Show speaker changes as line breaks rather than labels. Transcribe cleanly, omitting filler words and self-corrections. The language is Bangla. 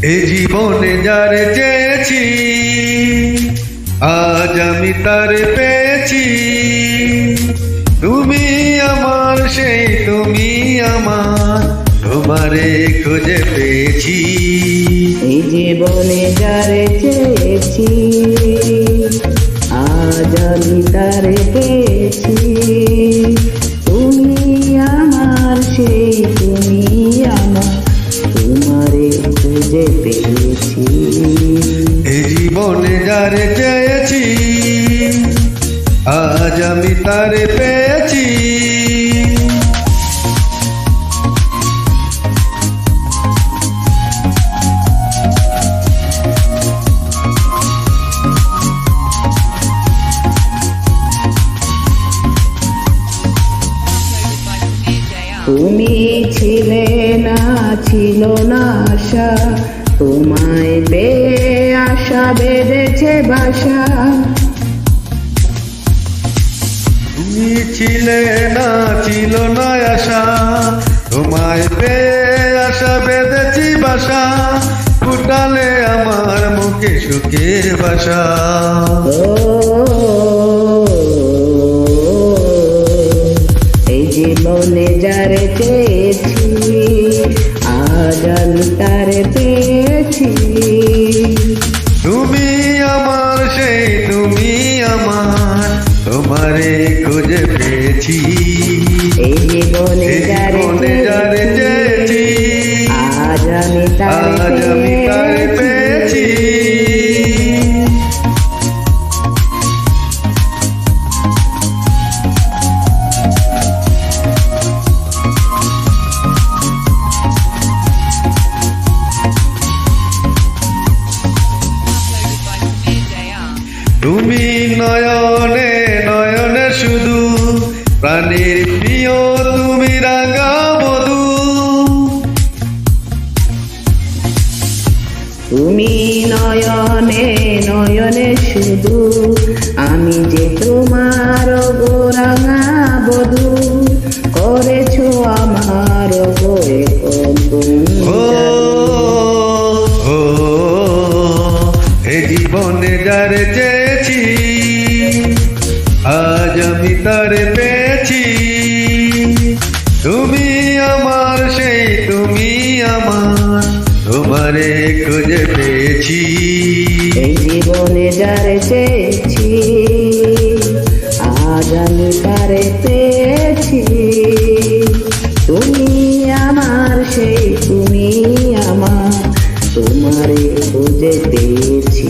এ জীবনে যারে চেয়েছি আজ আমি তারে পেয়েছি। তুমি আমার সেই তুমি আমার, তোমারে খুঁজে পেয়েছি।
এই জীবনে যারে চেয়েছি আজ আমি তারে পেয়েছি। তুমি আমার সেই তুমি আমার, তোমারে খুঁজে পেয়েছি।
এই জীবনে যারে চেয়েছি আজ আমি তারে পেয়েছি।
তুমি ছিলে না, ছিল না আশা, তোমায় পেয়ে আশা বেঁধেছে বাসা।
তুমি ছিলে না, ছিল না আশা, তোমায় পেয়ে আশা বেঁধেছি বাসা। ফুটালে আমার মুখে সুখের বাসা।
এই জীবনে যারে চেয়েছি আজ আমি তারে পেয়েছি।
তুমি আমার সেই তুমি আমার, তোমারে খুঁজে পেয়েছি।
এই জীবনে যারে
চেয়েছি
আজ আমি
তারে পেয়েছি। তুমি নয়নে নয়নে শুধু, প্রাণের প্রিয় তুমি রাঙা বধূ।
তুমি নয়নে নয়নে শুধু, আমি যে তোমার গোরাঙা বধূ। করেছো আমার গোয়ে
এ জীবনে যারে চেয়েছি আজ আমি তারে পেয়েছি। তুমি আমার সেই তুমি আমার, তোমারে খুঁজে পেয়েছি।
এই জীবনে যারে চেয়েছি আজ আমি তারে পেয়েছি। তুমি আমার সেই তুমি আমার, তোমারে খুঁজে পেয়েছি।